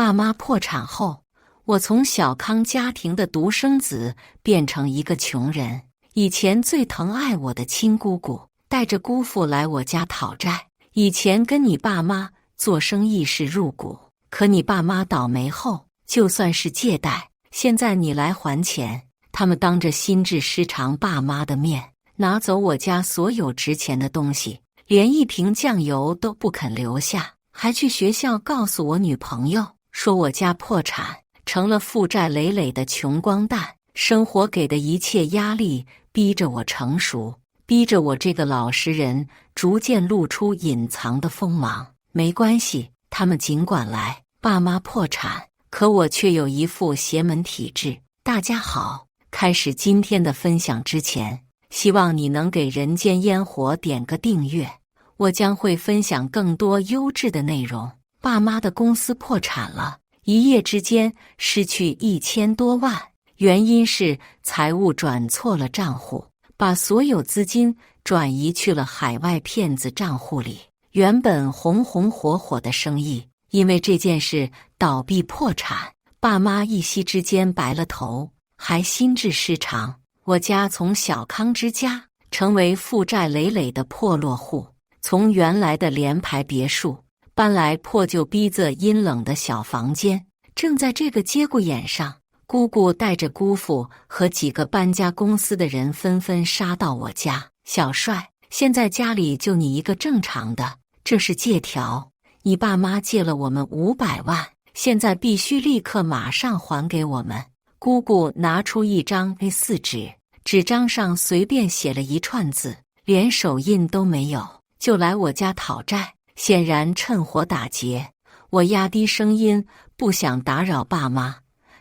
爸妈破产后，我从小康家庭的独生子变成一个穷人。以前最疼爱我的亲姑姑带着姑父来我家讨债。以前跟你爸妈做生意是入股，可你爸妈倒霉后，就算是借贷，现在你来还钱，他们当着心智失常爸妈的面，拿走我家所有值钱的东西，连一瓶酱油都不肯留下，还去学校告诉我女朋友，说我家破产，成了负债累累的穷光蛋。生活给的一切压力逼着我成熟，逼着我这个老实人逐渐露出隐藏的锋芒。没关系，他们尽管来，爸妈破产，可我却有一副邪门体质。大家好，开始今天的分享之前，希望你能给人间烟火点个订阅，我将会分享更多优质的内容。爸妈的公司破产了，一夜之间失去1000多万，原因是财务转错了账户，把所有资金转移去了海外骗子账户里。原本红红火火的生意，因为这件事倒闭破产，爸妈一夕之间白了头，还心智失常。我家从小康之家成为负债累累的破落户，从原来的联排别墅搬来破旧逼仄阴冷的小房间。正在这个节骨眼上，姑姑带着姑父和几个搬家公司的人纷纷杀到我家。小帅，现在家里就你一个正常的，这是借条，你爸妈借了我们500万，现在必须立刻马上还给我们。姑姑拿出一张 A4 纸，纸张上随便写了一串字，连手印都没有，就来我家讨债，显然趁火打劫。我压低声音，不想打扰爸妈。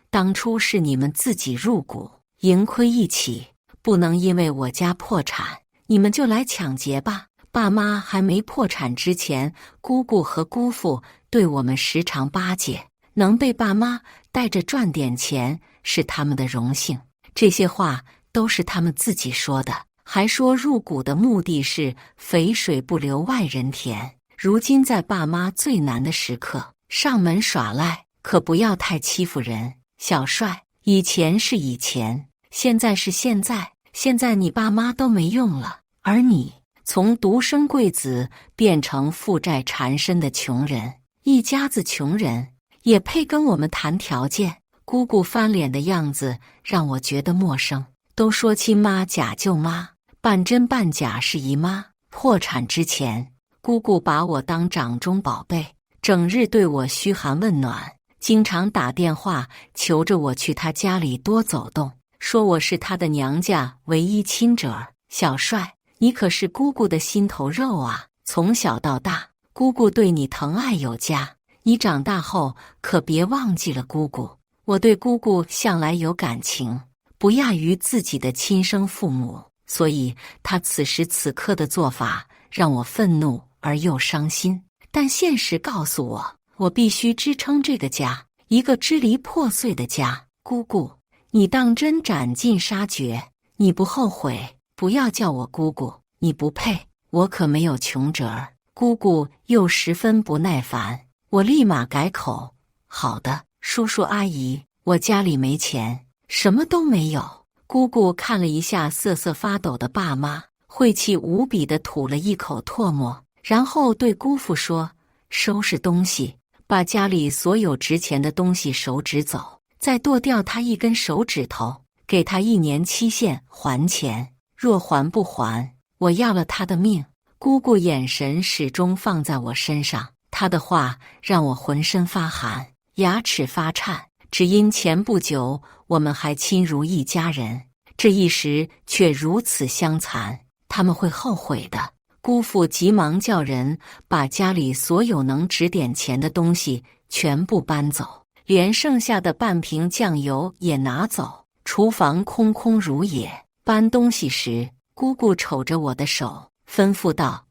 当初是你们自己入股，盈亏一起，不能因为我家破产，你们就来抢劫吧。爸妈还没破产之前，姑姑和姑父对我们十常八戒，能被爸妈带着赚点钱是他们的荣幸。这些话都是他们自己说的，还说入股的目的是肥水不流外人田。如今在爸妈最难的时刻上门耍赖，可不要太欺负人。小帅，以前是以前，现在是现在，现在你爸妈都没用了，而你从独生贵子变成负债缠身的穷人，一家子穷人也配跟我们谈条件？姑姑翻脸的样子让我觉得陌生。都说亲妈假舅妈，半真半假是姨妈。破产之前，姑姑把我当掌中宝贝，整日对我嘘寒问暖，经常打电话求着我去她家里多走动，说我是她的娘家唯一亲侄儿。小帅，你可是姑姑的心头肉啊！从小到大，姑姑对你疼爱有加，你长大后可别忘记了姑姑。我对姑姑向来有感情，不亚于自己的亲生父母，所以她此时此刻的做法让我愤怒而又伤心。但现实告诉我，我必须支撑这个家，一个支离破碎的家。姑姑，你当真斩尽杀绝？你不后悔？不要叫我姑姑，你不配，我可没有穷侄儿。姑姑又十分不耐烦，我立马改口：好的，叔叔阿姨，我家里没钱，什么都没有。姑姑看了一下瑟瑟发抖的爸妈，晦气无比地吐了一口唾沫，然后对姑父说：收拾东西，把家里所有值钱的东西手指走，再剁掉他一根手指头，给他1年期限还钱，若还不还，我要了他的命。姑姑眼神始终放在我身上，她的话让我浑身发寒，牙齿发颤。只因前不久我们还亲如一家人，这一时却如此相残，他们会后悔的。姑父急忙叫人把家里所有能值点钱的东西全部搬走，连剩下的半瓶酱油也拿走。厨房空空如也。搬东西时，姑姑瞅着我的手，吩咐道：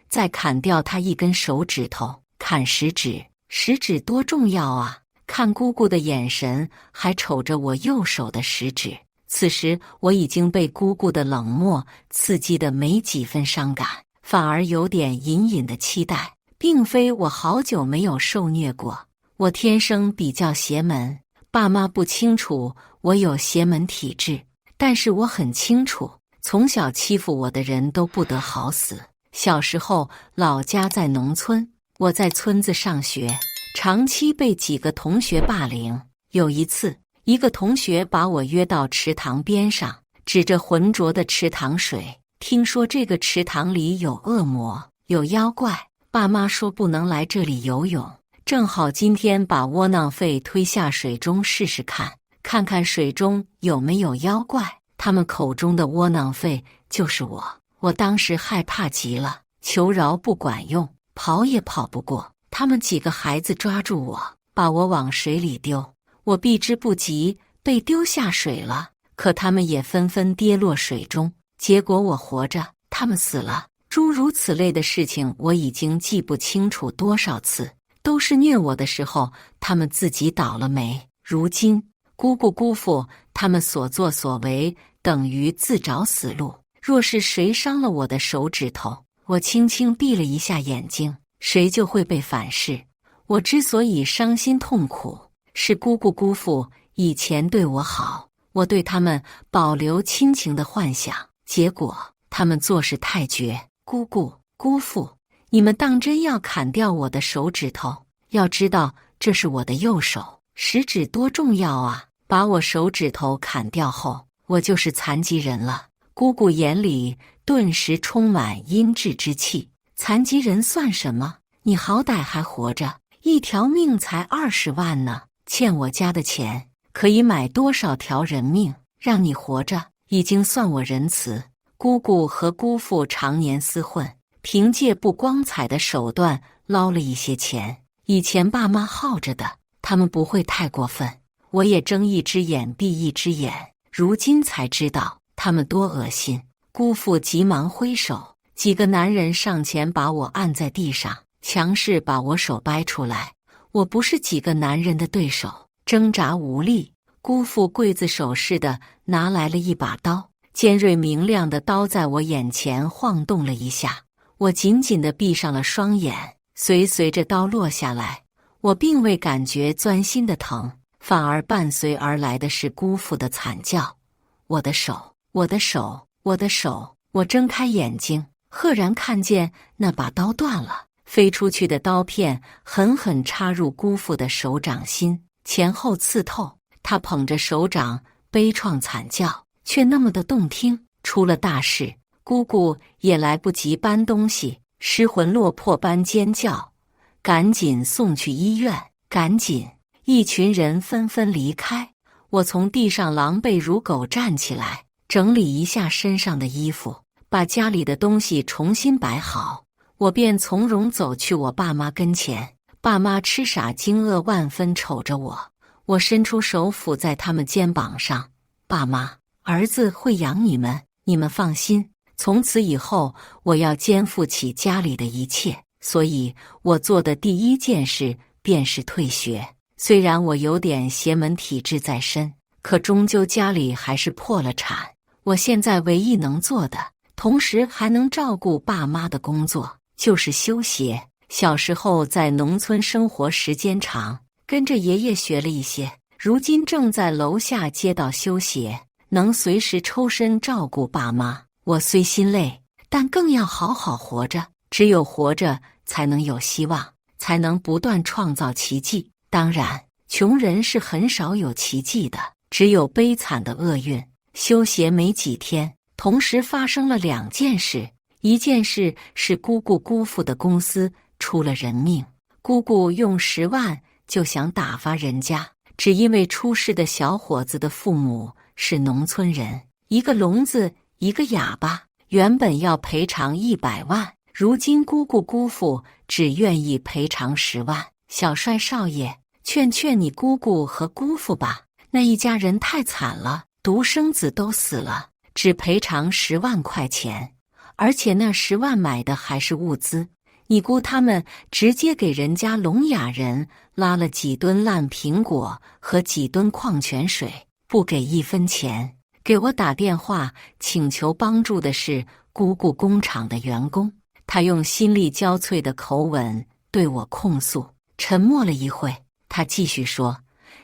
再砍掉他一根手指头，砍食指。食指多重要啊！看姑姑的眼神还瞅着我右手的食指。此时我已经被姑姑的冷漠刺激得没几分伤感，反而有点隐隐的期待。并非我好久没有受虐过，我天生比较邪门，爸妈不清楚我有邪门体质，但是我很清楚，从小欺负我的人都不得好死。小时候，老家在农村，我在村子上学，长期被几个同学霸凌。有一次，一个同学把我约到池塘边上，指着浑浊的池塘水，听说这个池塘里有恶魔，有妖怪，爸妈说不能来这里游泳。正好今天把窝囊废推下水中试试看，看看水中有没有妖怪。他们口中的窝囊废就是我。我当时害怕极了，求饶不管用，跑也跑不过。他们几个孩子抓住我，把我往水里丢。我避之不及，被丢下水了。可他们也纷纷跌落水中，结果我活着，他们死了。诸如此类的事情，我已经记不清楚多少次。都是虐我的时候，他们自己倒了霉。如今姑姑姑父他们所作所为，等于自找死路。若是谁伤了我的手指头，我轻轻闭了一下眼睛，谁就会被反噬。我之所以伤心痛苦，是姑姑姑父以前对我好，我对他们保留亲情的幻想，结果他们做事太绝。姑姑姑父，你们当真要砍掉我的手指头？要知道这是我的右手，食指多重要啊！把我手指头砍掉后，我就是残疾人了。姑姑眼里顿时充满阴鸷之气。残疾人算什么？你好歹还活着，一条命才20万呢，欠我家的钱可以买多少条人命？让你活着，已经算我仁慈。姑姑和姑父常年厮混，凭借不光彩的手段捞了一些钱。以前爸妈耗着的，他们不会太过分。我也睁一只眼闭一只眼，如今才知道他们多恶心。姑父急忙挥手，几个男人上前把我按在地上，强势把我手掰出来。我不是几个男人的对手，挣扎无力。姑父刽子手似的拿来了一把刀，尖锐明亮的刀在我眼前晃动了一下，我紧紧地闭上了双眼。随着刀落下来，我并未感觉钻心的疼，反而伴随而来的是姑父的惨叫：我的手，我的手，我的手！我睁开眼睛，赫然看见那把刀断了，飞出去的刀片狠狠插入姑父的手掌心，前后刺透。他捧着手掌悲怆惨叫，却那么的动听。出了大事，姑姑也来不及搬东西，失魂落魄般尖叫，赶紧送去医院，赶紧！一群人纷纷离开。我从地上狼狈如狗站起来，整理一下身上的衣服，把家里的东西重新摆好，我便从容走去我爸妈跟前。爸妈痴傻惊愕万分瞅着我，我伸出手抚在他们肩膀上：爸妈，儿子会养你们，你们放心。从此以后，我要肩负起家里的一切，所以我做的第一件事便是退学。虽然我有点邪门体质在身，可终究家里还是破了产。我现在唯一能做的，同时还能照顾爸妈的工作，就是修鞋。小时候在农村生活时间长，跟着爷爷学了一些，如今正在楼下街道修鞋，能随时抽身照顾爸妈。我虽心累，但更要好好活着。只有活着，才能有希望，才能不断创造奇迹。当然，穷人是很少有奇迹的，只有悲惨的厄运。修鞋没几天，同时发生了2件事。一件事是姑姑姑父的公司出了人命，姑姑用10万就想打发人家，只因为出事的小伙子的父母是农村人，一个聋子，一个哑巴，原本要赔偿100万，如今姑姑姑父只愿意赔偿10万。小帅少爷，劝劝你姑姑和姑父吧，那一家人太惨了，独生子都死了，只赔偿10万块钱，而且那10万买的还是物资。你姑他们直接给人家聋哑人拉了几吨烂苹果和几吨矿泉水，不给1分钱。给我打电话请求帮助的是姑姑工厂的员工，他用心力交瘁的口吻对我控诉。沉默了一会，他继续说：“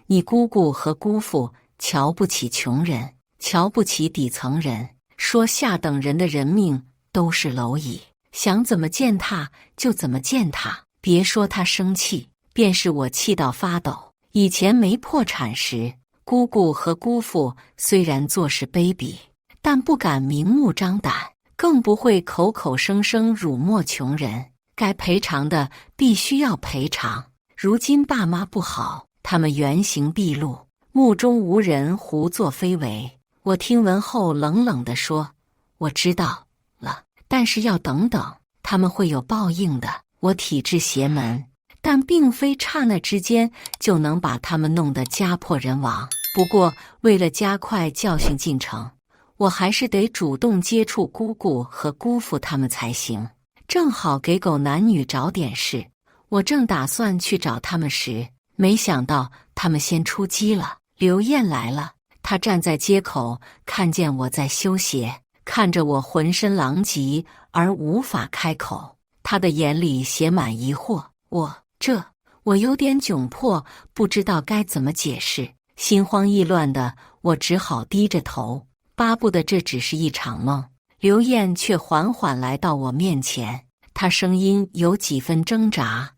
你姑姑和姑父瞧不起穷人，瞧不起底层人，说下等人的人命都是蝼蚁，想怎么践踏就怎么践踏。别说他生气，便是我气到发抖。以前没破产时，姑姑和姑父虽然做事卑鄙，但不敢明目张胆，更不会口口声声辱没穷人。该赔偿的必须要赔偿。如今爸妈不好，他们原形毕露，目中无人，胡作非为。”我听闻后冷冷地说：“我知道了，但是要等等，他们会有报应的。我体制邪门，但并非刹那之间就能把他们弄得家破人亡。不过为了加快教训进程，我还是得主动接触姑姑和姑父他们才行。正好给狗男女找点事。我正打算去找他们时，没想到他们先出击了。刘燕来了，她站在街口，看见我在修鞋，看着我浑身狼藉而无法开口，她的眼里写满疑惑。我有点窘迫，不知道该怎么解释，心慌意乱的，我只好低着头，巴不得这只是一场梦。刘燕却缓缓来到我面前，她声音有几分挣扎：“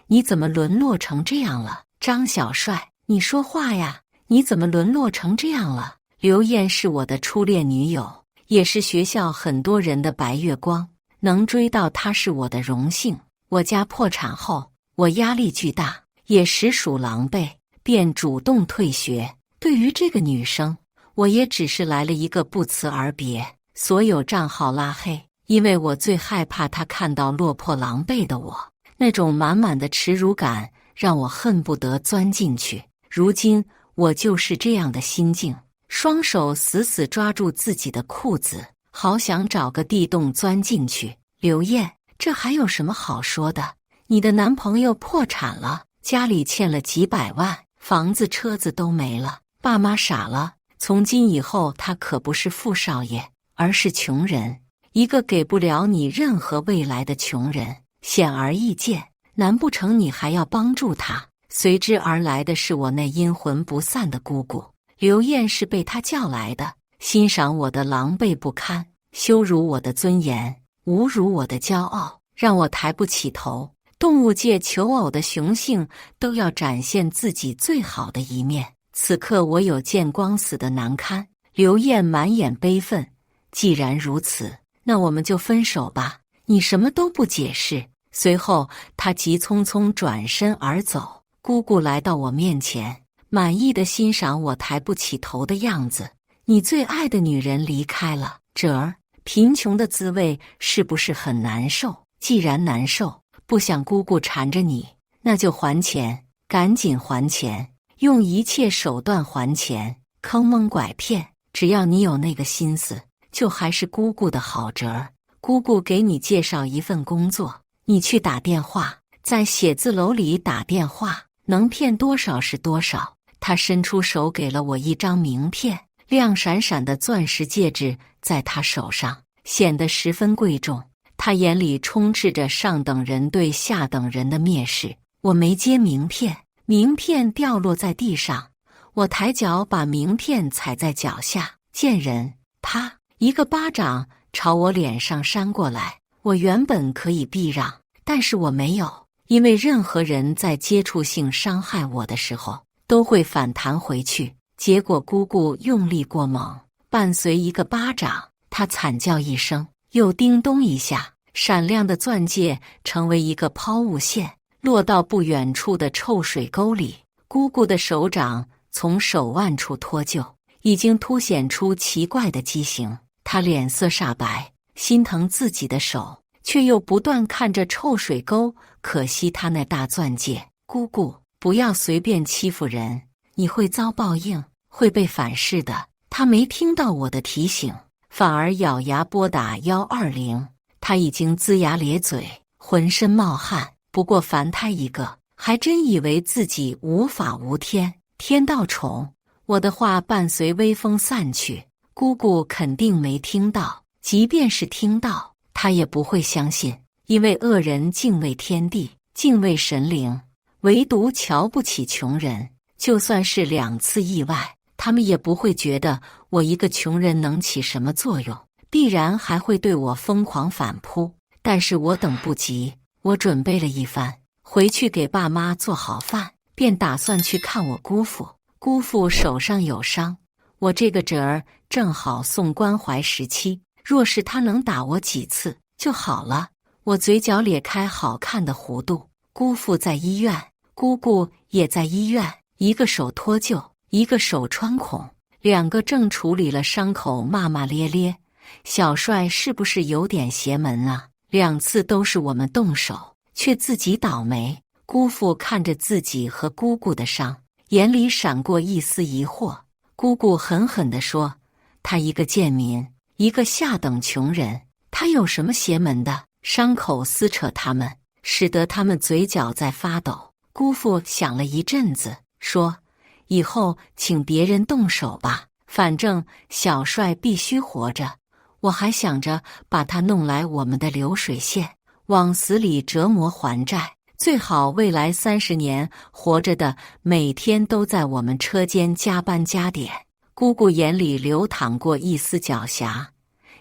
你怎么沦落成这样了？张小帅，你说话呀！你怎么沦落成这样了？”刘燕是我的初恋女友，也是学校很多人的白月光，能追到她是我的荣幸。我家破产后，我压力巨大，也实属狼狈，便主动退学。对于这个女生，我也只是来了一个不辞而别，所有账号拉黑，因为我最害怕她看到落魄狼狈的我，那种满满的耻辱感让我恨不得钻进去。如今我就是这样的心境，双手死死抓住自己的裤子，好想找个地洞钻进去。刘燕，这还有什么好说的？你的男朋友破产了，家里欠了几百万，房子车子都没了，爸妈傻了。从今以后他可不是富少爷，而是穷人，一个给不了你任何未来的穷人。显而易见，难不成你还要帮助他？随之而来的是我那阴魂不散的姑姑。刘燕是被他叫来的，欣赏我的狼狈不堪，羞辱我的尊严，侮辱我的骄傲，让我抬不起头。动物界求偶的雄性都要展现自己最好的一面，此刻我有见光死的难堪。刘燕满眼悲愤：“既然如此，那我们就分手吧。你什么都不解释。”随后他急匆匆转身而走。姑姑来到我面前，满意的欣赏我抬不起头的样子：“你最爱的女人离开了，哲儿，贫穷的滋味是不是很难受？既然难受，不想姑姑缠着你，那就还钱，赶紧还钱，用一切手段还钱，坑蒙拐骗，只要你有那个心思，就还是姑姑的好侄儿。姑姑给你介绍一份工作，你去打电话，在写字楼里打电话，能骗多少是多少。”他伸出手给了我一张名片，亮闪闪的钻石戒指在他手上显得十分贵重。他眼里充斥着上等人对下等人的蔑视。我没接名片，名片掉落在地上，我抬脚把名片踩在脚下。贱人！他一个巴掌朝我脸上扇过来。我原本可以避让，但是我没有，因为任何人在接触性伤害我的时候都会反弹回去。结果姑姑用力过猛，伴随一个巴掌，她惨叫一声，又叮咚一下，闪亮的钻戒成为一个抛物线，落到不远处的臭水沟里。姑姑的手掌从手腕处脱臼，已经凸显出奇怪的畸形。她脸色煞白，心疼自己的手，却又不断看着臭水沟，可惜她那大钻戒。姑姑，不要随便欺负人，你会遭报应，会被反噬的。她没听到我的提醒，反而咬牙拨打120。她已经龇牙咧嘴，浑身冒汗。不过凡胎一个，还真以为自己无法无天，天道宠。我的话伴随微风散去，姑姑肯定没听到，即便是听到，她也不会相信，因为恶人敬畏天地，敬畏神灵。唯独瞧不起穷人。就算是2次意外，他们也不会觉得我一个穷人能起什么作用，必然还会对我疯狂反扑。但是我等不及，我准备了一番，回去给爸妈做好饭，便打算去看我姑父。姑父手上有伤，我这个侄儿正好送关怀时期，若是他能打我几次就好了。我嘴角咧开好看的弧度。姑父在医院，姑姑也在医院，一个手脱臼，一个手穿孔，2个正处理了伤口，骂骂咧咧。小帅是不是有点邪门啊？2次都是我们动手，却自己倒霉。姑父看着自己和姑姑的伤，眼里闪过一丝疑惑。姑姑狠狠地说：“他一个贱民，一个下等穷人，他有什么邪门的？”伤口撕扯他们，使得他们嘴角在发抖。姑父想了一阵子，说：“以后请别人动手吧，反正小帅必须活着。我还想着把他弄来我们的流水线，往死里折磨还债，最好未来30年活着的每天都在我们车间加班加点。”姑姑眼里流淌过一丝狡黠：“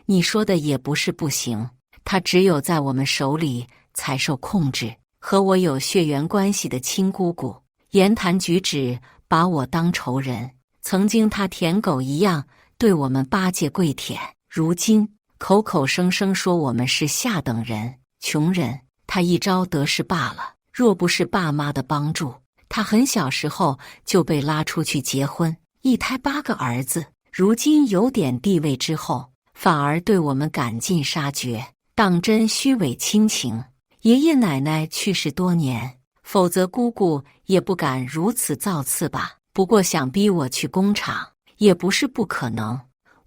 你说的也不是不行，他只有在我们手里才受控制。和我有血缘关系的亲姑姑，言谈举止把我当仇人。曾经他舔狗一样对我们巴结跪舔，如今口口声声说我们是下等人、穷人，他一朝得势罢了。若不是爸妈的帮助，他很小时候就被拉出去结婚，一胎8个儿子。如今有点地位之后，反而对我们赶尽杀绝，当真虚伪亲情。爷爷奶奶去世多年，否则姑姑也不敢如此造次吧。不过想逼我去工厂，也不是不可能。”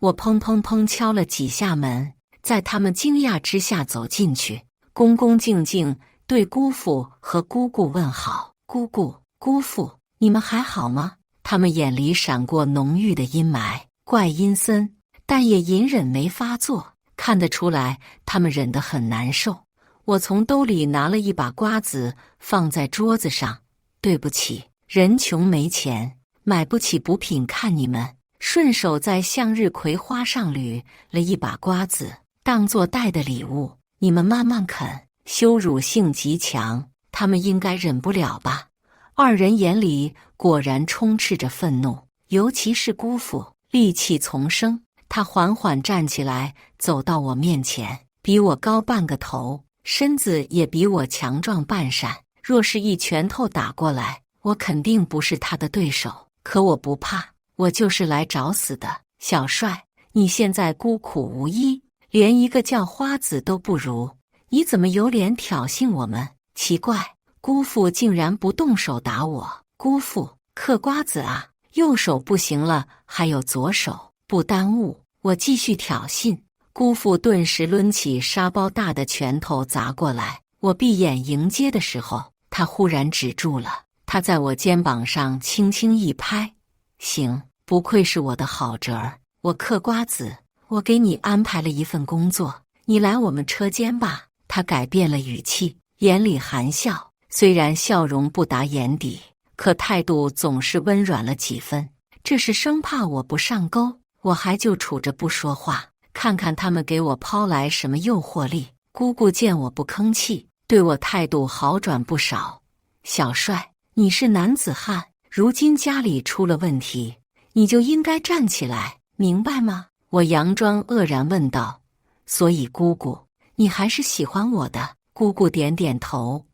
我砰砰砰敲了几下门，在他们惊讶之下走进去，恭恭敬敬对姑父和姑姑问好：“姑姑、姑父，你们还好吗？”他们眼里闪过浓郁的阴霾，怪阴森，但也隐忍没发作，看得出来他们忍得很难受。我从兜里拿了一把瓜子放在桌子上：“对不起，人穷没钱，买不起补品，看你们。”顺手在向日葵花上捋了一把瓜子，当作带的礼物，你们慢慢啃。羞辱性极强，他们应该忍不了吧？2人眼里果然充斥着愤怒，尤其是姑父，戾气丛生。他缓缓站起来，走到我面前，比我高半个头，身子也比我强壮半扇。若是一拳头打过来，我肯定不是他的对手。可我不怕，我就是来找死的。小帅，你现在孤苦无依，连一个叫花子都不如，你怎么有脸挑衅我们？奇怪，姑父竟然不动手打我。姑父，嗑瓜子啊，右手不行了，还有左手，不耽误。我继续挑衅。姑父顿时抡起沙包大的拳头砸过来，我闭眼迎接的时候，他忽然止住了。他在我肩膀上轻轻一拍：“行，不愧是我的好侄儿。我嗑瓜子，我给你安排了一份工作，你来我们车间吧。”他改变了语气，眼里含笑，虽然笑容不达眼底，可态度总是温软了几分。这是生怕我不上钩，我还就杵着不说话，看看他们给我抛来什么诱惑力。姑姑见我不吭气，对我态度好转不少。小帅，你是男子汉，如今家里出了问题，你就应该站起来，明白吗？我佯装愕然问道。所以姑姑，你还是喜欢我的？姑姑点点头。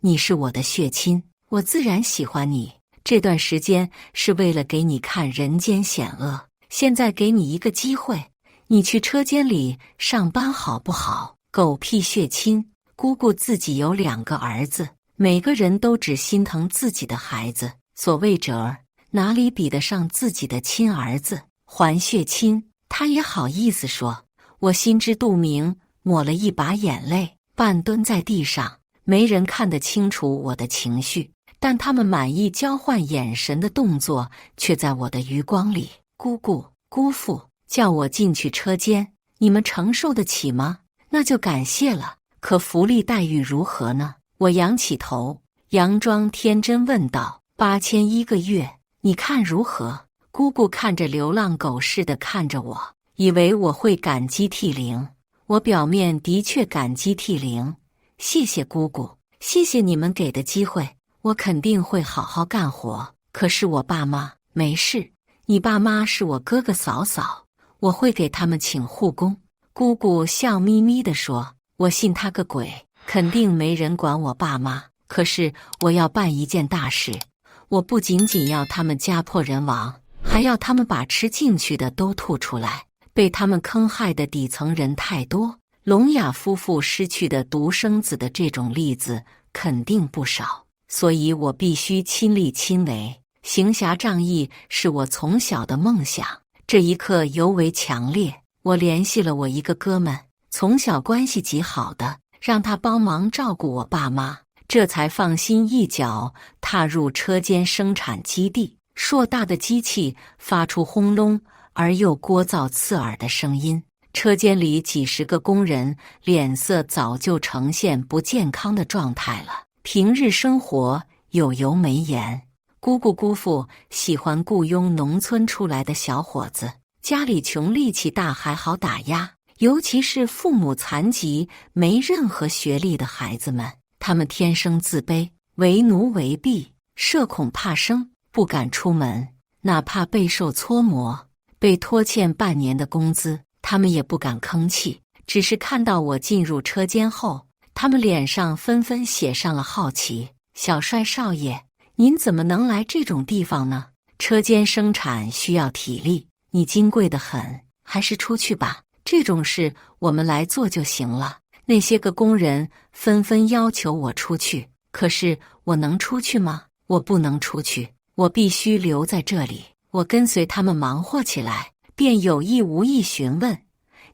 你是我的血亲，我自然喜欢你。这段时间是为了给你看人间险恶，现在给你一个机会，你去车间里上班好不好？狗屁血亲！姑姑自己有2个儿子，每个人都只心疼自己的孩子，所谓侄儿，哪里比得上自己的亲儿子？还血亲，他也好意思说？我心知肚明，抹了一把眼泪，半蹲在地上。没人看得清楚我的情绪，但他们满意交换眼神的动作却在我的余光里。姑姑、姑父叫我进去车间，你们承受得起吗？那就感谢了。可福利待遇如何呢？我仰起头，佯装天真问道：“8000个月，你看如何？”姑姑看着流浪狗似的看着我，以为我会感激涕零。我表面的确感激涕零，谢谢姑姑，谢谢你们给的机会，我肯定会好好干活。可是我爸妈没事，你爸妈是我哥哥嫂嫂，我会给他们请护工。姑姑笑眯眯地说：“我信他个鬼，肯定没人管我爸妈。可是我要办一件大事，我不仅仅要他们家破人亡，还要他们把吃进去的都吐出来。被他们坑害的底层人太多，聋哑夫妇失去的独生子的这种例子肯定不少，所以我必须亲力亲为。行侠仗义是我从小的梦想，这一刻尤为强烈。我联系了我一个哥们，从小关系极好的，让他帮忙照顾我爸妈，这才放心一脚踏入车间生产基地。硕大的机器发出轰隆而又聒噪刺耳的声音，车间里几十个工人脸色早就呈现不健康的状态了。平日生活有油没盐，姑姑姑父喜欢雇佣农村出来的小伙子，家里穷力气大还好打压，尤其是父母残疾没任何学历的孩子们，他们天生自卑，为奴为婢，社恐怕生，不敢出门，哪怕备受搓磨，被拖欠半年的工资，他们也不敢吭气。只是看到我进入车间后，他们脸上纷纷写上了好奇。小帅少爷，您怎么能来这种地方呢？车间生产需要体力，你金贵得很，还是出去吧，这种事我们来做就行了。那些个工人纷纷要求我出去，可是我能出去吗？我不能出去，我必须留在这里。我跟随他们忙活起来，便有意无意询问：“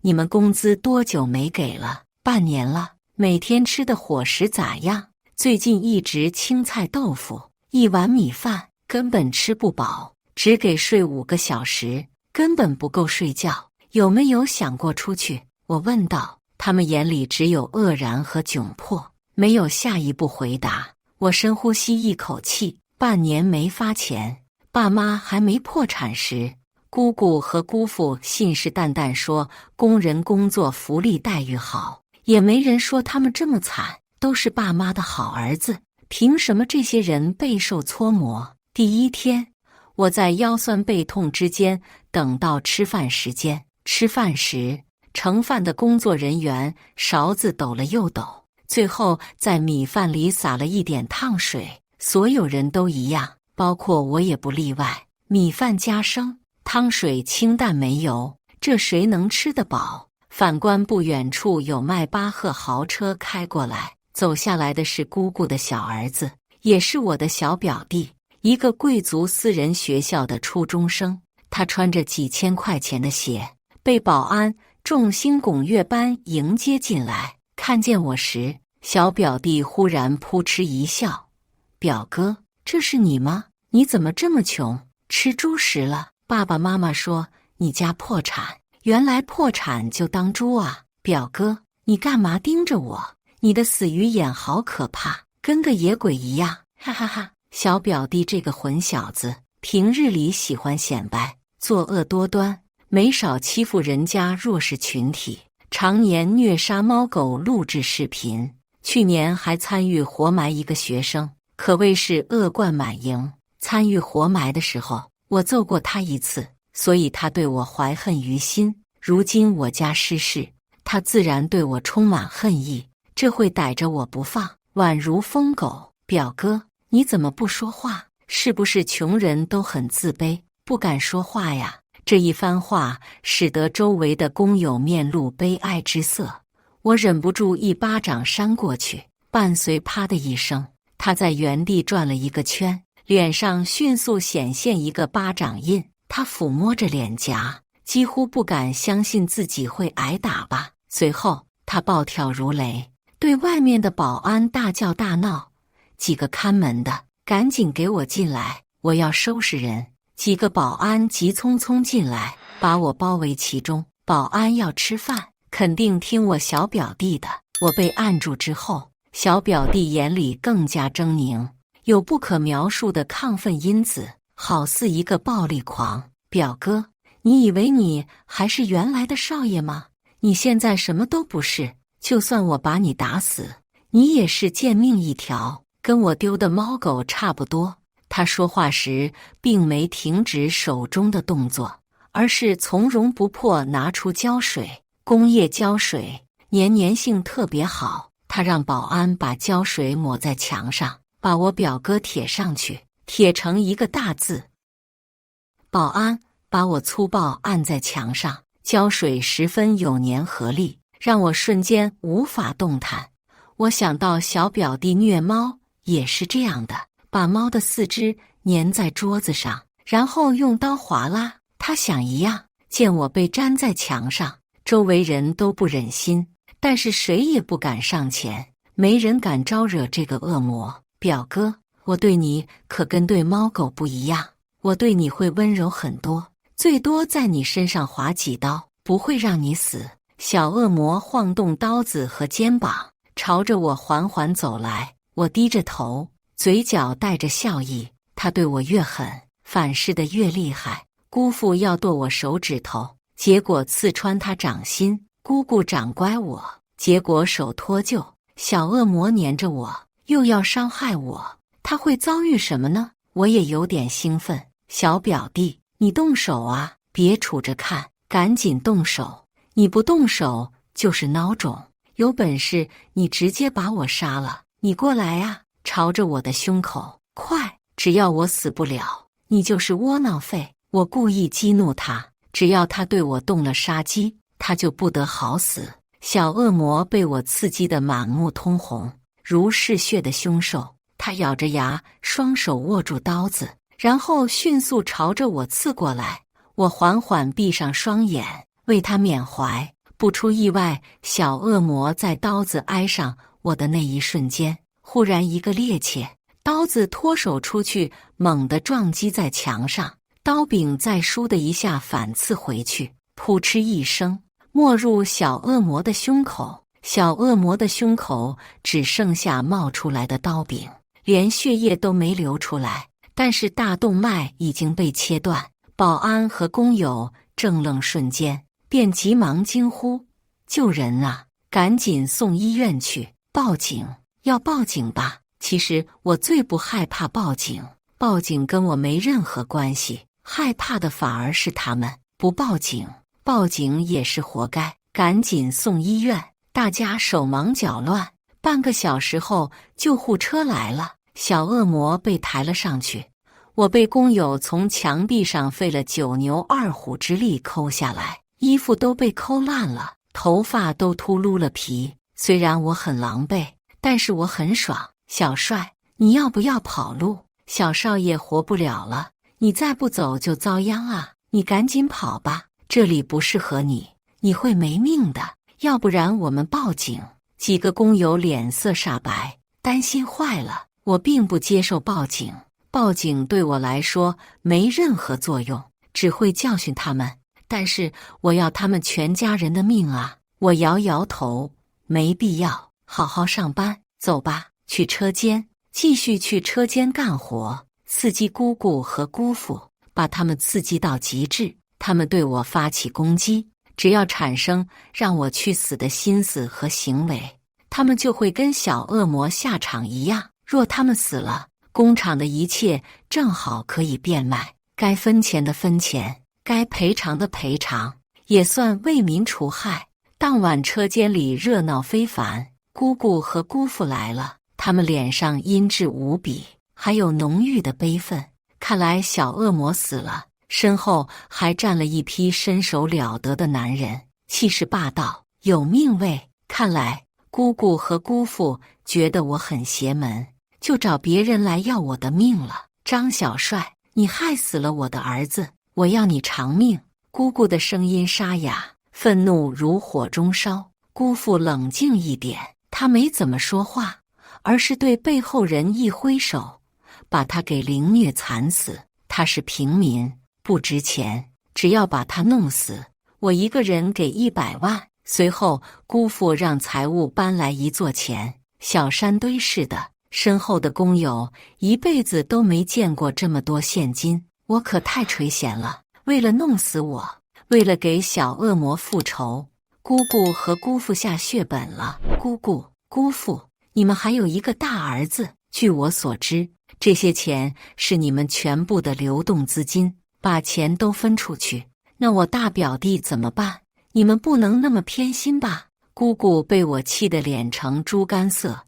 你们工资多久没给了？”“半年了。”“每天吃的伙食咋样？”“最近一直青菜豆腐，1碗米饭，根本吃不饱，只给睡5个小时，根本不够睡觉。有没有想过出去？”我问道。他们眼里只有愕然和窘迫，没有下一步回答。我深呼吸一口气，半年没发钱，爸妈还没破产时，姑姑和姑父信誓旦旦说工人工作福利待遇好，也没人说他们这么惨，都是爸妈的好儿子，凭什么这些人备受搓磨？第一天，我在腰酸背痛之间等到吃饭时间，吃饭时，盛饭的工作人员勺子抖了又抖，最后在米饭里撒了一点烫水。所有人都一样，包括我也不例外。米饭加生，汤水清淡没油，这谁能吃得饱？反观不远处有迈巴赫豪车开过来，走下来的是姑姑的小儿子，也是我的小表弟，一个贵族私人学校的初中生。他穿着几千块钱的鞋，被保安众星拱月般迎接进来。看见我时，小表弟忽然扑哧一笑：“表哥，这是你吗？你怎么这么穷，吃猪食了？”爸爸妈妈说：“你家破产。”原来破产就当猪啊！表哥，你干嘛盯着我？你的死鱼眼好可怕，跟个野鬼一样！哈哈哈！小表弟这个混小子，平日里喜欢显摆，作恶多端，没少欺负人家弱势群体，常年虐杀猫狗录制视频。去年还参与活埋一个学生，可谓是恶贯满盈。参与活埋的时候，我揍过他一次，所以他对我怀恨于心。如今我家失势，他自然对我充满恨意，这会逮着我不放，宛如疯狗。表哥，你怎么不说话？是不是穷人都很自卑，不敢说话呀？这一番话使得周围的工友面露悲哀之色，我忍不住一巴掌扇过去，伴随啪的一声，他在原地转了一个圈，脸上迅速显现一个巴掌印。他抚摸着脸颊，几乎不敢相信自己会挨打吧。随后他暴跳如雷，对外面的保安大叫大闹：“几个看门的，赶紧给我进来，我要收拾人！”几个保安急匆匆进来，把我包围其中。保安要吃饭，肯定听我小表弟的。我被按住之后，小表弟眼里更加狰狞，有不可描述的亢奋因子，好似一个暴力狂。表哥，你以为你还是原来的少爷吗？你现在什么都不是，就算我把你打死，你也是贱命一条，跟我丢的猫狗差不多。他说话时并没停止手中的动作，而是从容不迫拿出胶水，工业胶水，粘性特别好。他让保安把胶水抹在墙上，把我表哥贴上去，贴成一个大字。保安把我粗暴按在墙上，胶水十分有粘合力，让我瞬间无法动弹。我想到小表弟虐猫也是这样的，把猫的四肢粘在桌子上，然后用刀划拉。他想一样，见我被粘在墙上，周围人都不忍心，但是谁也不敢上前，没人敢招惹这个恶魔。表哥，我对你可跟对猫狗不一样，我对你会温柔很多，最多在你身上划几刀，不会让你死。小恶魔晃动刀子和肩膀，朝着我缓缓走来。我低着头，嘴角带着笑意。他对我越狠，反噬得越厉害。姑父要剁我手指头，结果刺穿他掌心；姑姑掌掴我，结果手脱臼。小恶魔粘着我，又要伤害我，他会遭遇什么呢？我也有点兴奋。小表弟，你动手啊，别杵着看，赶紧动手。你不动手就是孬种，有本事你直接把我杀了。你过来啊，朝着我的胸口，快！只要我死不了，你就是窝囊废。我故意激怒他，只要他对我动了杀机，他就不得好死。小恶魔被我刺激得满目通红，如嗜血的凶兽。他咬着牙，双手握住刀子，然后迅速朝着我刺过来。我缓缓闭上双眼，为他缅怀。不出意外，小恶魔在刀子挨上我的那一瞬间，忽然一个趔趄，刀子脱手出去，猛地撞击在墙上，刀柄再倏的一下反刺回去，扑哧一声没入小恶魔的胸口。小恶魔的胸口只剩下冒出来的刀柄，连血液都没流出来，但是大动脉已经被切断。保安和工友怔愣瞬间，便急忙惊呼：救人啊，赶紧送医院去，报警，要报警吧。其实我最不害怕报警，报警跟我没任何关系，害怕的反而是他们。不报警，报警也是活该，赶紧送医院。大家手忙脚乱，半个小时后救护车来了，小恶魔被抬了上去，我被工友从墙壁上费了9牛2虎之力抠下来，衣服都被抠烂了，头发都秃噜了皮。虽然我很狼狈，但是我很爽。小帅，你要不要跑路？小少爷活不了了，你再不走就遭殃啊！你赶紧跑吧，这里不适合你，你会没命的。要不然我们报警。几个工友脸色煞白，担心坏了。我并不接受报警，报警对我来说没任何作用，只会教训他们。但是我要他们全家人的命啊！我摇摇头，没必要，好好上班，走吧，去车间，继续去车间干活，刺激姑姑和姑父，把他们刺激到极致。他们对我发起攻击，只要产生让我去死的心思和行为，他们就会跟小恶魔下场一样。若他们死了，工厂的一切正好可以变卖，该分钱的分钱，该赔偿的赔偿，也算为民除害。当晚车间里热闹非凡，姑姑和姑父来了，他们脸上阴鸷无比，还有浓郁的悲愤。看来小恶魔死了，身后还站了一批身手了得的男人，气势霸道，有命味。看来姑姑和姑父觉得我很邪门，就找别人来要我的命了。张小帅，你害死了我的儿子，我要你偿命。姑姑的声音沙哑，愤怒如火中烧。姑父冷静一点，他没怎么说话，而是对背后人一挥手，把他给凌虐惨死。他是平民，不值钱，只要把他弄死，我一个人给100万。随后姑父让财务搬来1座钱，小山堆似的。身后的工友一辈子都没见过这么多现金，我可太垂涎了。为了弄死我，为了给小恶魔复仇，姑姑和姑父下血本了。姑姑、姑父，你们还有一个大儿子。据我所知，这些钱是你们全部的流动资金，把钱都分出去。那我大表弟怎么办？你们不能那么偏心吧？姑姑被我气得脸呈猪肝色。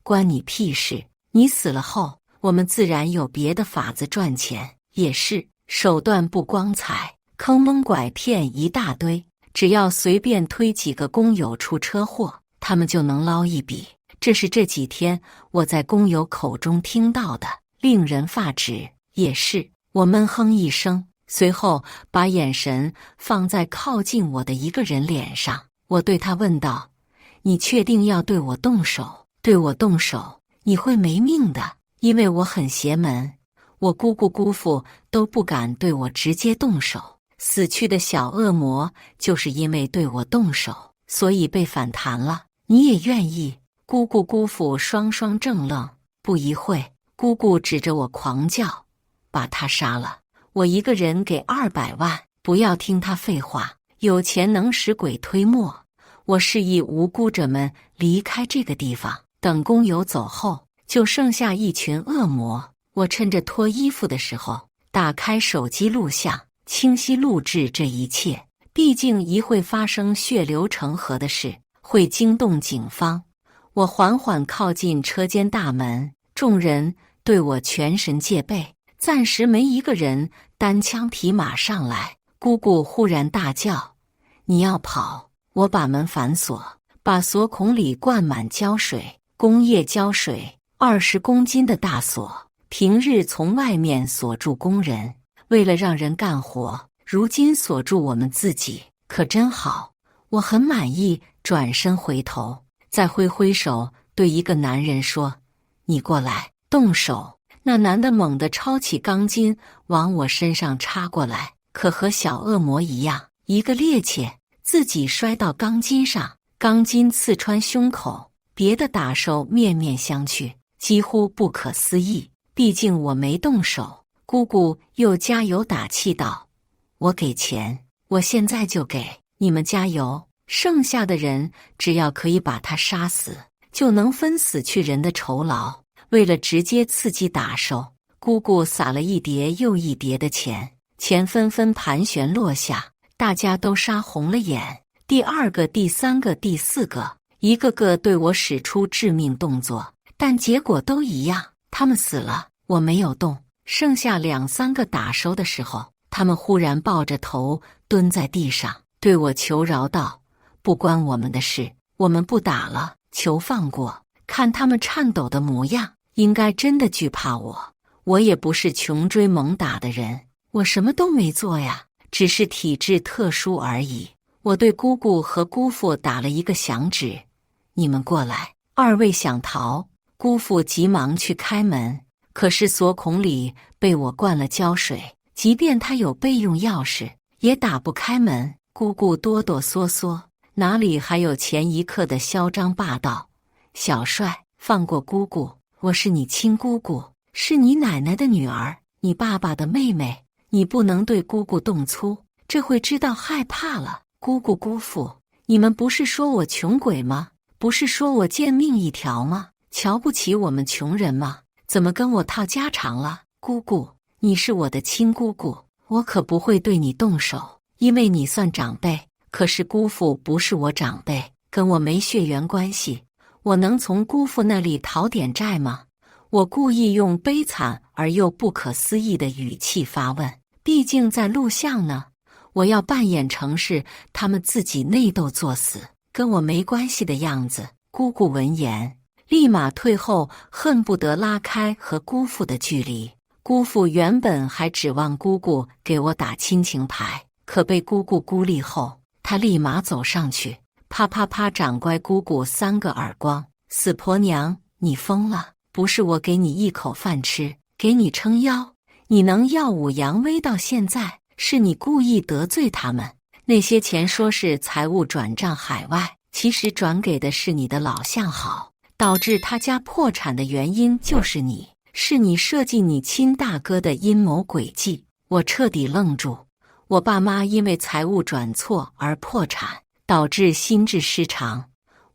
关你屁事！你死了后，我们自然有别的法子赚钱。也是，手段不光彩，坑蒙拐骗一大堆，只要随便推几个工友出车祸，他们就能捞一笔。这是这几天我在工友口中听到的，令人发指。也是，我闷哼一声，随后把眼神放在靠近我的一个人脸上。我对他问道：“你确定要对我动手？对我动手，你会没命的，因为我很邪门。我姑姑姑父都不敢对我直接动手。死去的小恶魔就是因为对我动手，所以被反弹了。你也愿意？”姑姑姑父双双怔愣，不一会，姑姑指着我狂叫：“把他杀了！我一个人给200万！不要听他废话，有钱能使鬼推磨。”我示意无辜者们离开这个地方。等工友走后，就剩下一群恶魔。我趁着脱衣服的时候，打开手机录像，清晰录制这一切。毕竟一会发生血流成河的事，会惊动警方。我缓缓靠近车间大门，众人对我全神戒备，暂时没一个人单枪匹马上来。姑姑忽然大叫：“你要跑！”我把门反锁，把锁孔里灌满胶水，工业胶水，20公斤的大锁，平日从外面锁住工人，为了让人干活，如今锁住我们自己，可真好，我很满意。转身回头，再挥挥手，对一个男人说：“你过来，动手。”那男的猛地抄起钢筋往我身上插过来，可和小恶魔一样，一个趔趄，自己摔到钢筋上，钢筋刺穿胸口，别的打手面面相觑，几乎不可思议。毕竟我没动手。姑姑又加油打气道：“我给钱，我现在就给，你们加油。剩下的人只要可以把他杀死，就能分死去人的酬劳。”为了直接刺激打手，姑姑撒了一叠又一叠的钱，钱纷纷盘旋落下，大家都杀红了眼。第2个、第3个、第4个，一个个对我使出致命动作，但结果都一样，他们死了，我没有动。剩下2、3个打手的时候，他们忽然抱着头蹲在地上，对我求饶道：“不关我们的事，我们不打了，求放过。”看他们颤抖的模样，应该真的惧怕我。我也不是穷追猛打的人，我什么都没做呀，只是体质特殊而已。我对姑姑和姑父打了一个响指：“你们过来。”2位想逃，姑父急忙去开门，可是锁孔里被我灌了胶水，即便他有备用钥匙，也打不开门。姑姑哆哆嗦嗦，哪里还有前一刻的嚣张霸道？“小帅，放过姑姑，我是你亲姑姑，是你奶奶的女儿，你爸爸的妹妹，你不能对姑姑动粗，这会知道害怕了。姑姑姑父，你们不是说我穷鬼吗？不是说我贱命一条吗？瞧不起我们穷人吗？怎么跟我套家常了？姑姑，你是我的亲姑姑，我可不会对你动手，因为你算长辈。可是姑父不是我长辈，跟我没血缘关系。我能从姑父那里讨点债吗？”我故意用悲惨而又不可思议的语气发问，毕竟在录像呢，我要扮演成是他们自己内斗作死，跟我没关系的样子。姑姑闻言，立马退后，恨不得拉开和姑父的距离。姑父原本还指望姑姑给我打亲情牌，可被姑姑孤立后，他立马走上去，啪啪啪掌乖姑姑3个耳光。死婆娘，你疯了！不是我给你一口饭吃，给你撑腰，你能耀武扬威到现在，是你故意得罪他们。那些钱说是财务转账海外，其实转给的是你的老相好，导致他家破产的原因就是你，是你设计你亲大哥的阴谋诡计。我彻底愣住。我爸妈因为财务转错而破产，导致心智失常。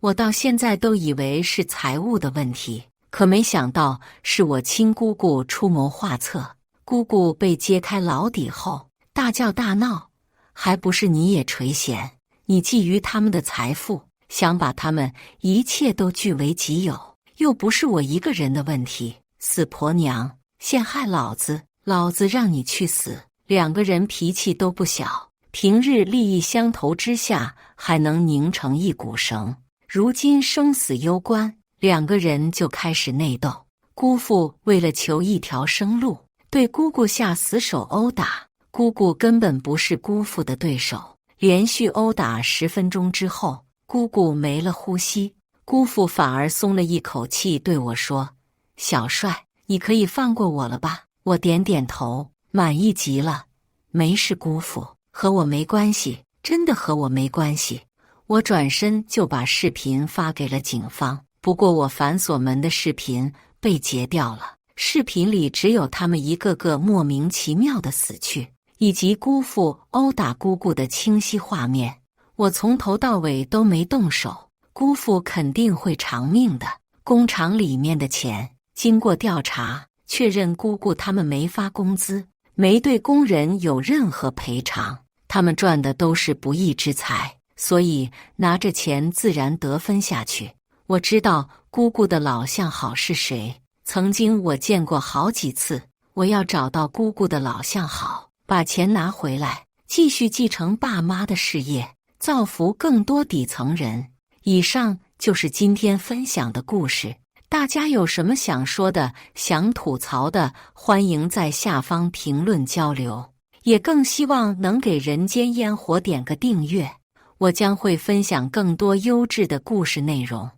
我到现在都以为是财务的问题，可没想到是我亲姑姑出谋划策。姑姑被揭开牢底后，大叫大闹，还不是你也垂涎？你觊觎他们的财富，想把他们一切都据为己有，又不是我一个人的问题。死婆娘，陷害老子，老子让你去死！两个人脾气都不小，平日利益相投之下还能拧成一股绳，如今生死攸关，两个人就开始内斗。姑父为了求一条生路，对姑姑下死手殴打。姑姑根本不是姑父的对手，连续殴打10分钟之后，姑姑没了呼吸，姑父反而松了一口气，对我说：“小帅，你可以放过我了吧？”我点点头，满意极了。没事，姑父，和我没关系，真的和我没关系。我转身就把视频发给了警方，不过我反锁门的视频被截掉了，视频里只有他们一个个莫名其妙的死去，以及姑父殴打姑姑的清晰画面。我从头到尾都没动手，姑父肯定会偿命的。工厂里面的钱，经过调查确认，姑姑他们没发工资，没对工人有任何赔偿，他们赚的都是不义之财，所以拿着钱自然得分下去。我知道姑姑的老相好是谁，曾经我见过好几次。我要找到姑姑的老相好，把钱拿回来，继续继承爸妈的事业，造福更多底层人。以上就是今天分享的故事。大家有什么想说的、想吐槽的，欢迎在下方评论交流。也更希望能给人间烟火点个订阅，我将会分享更多优质的故事内容。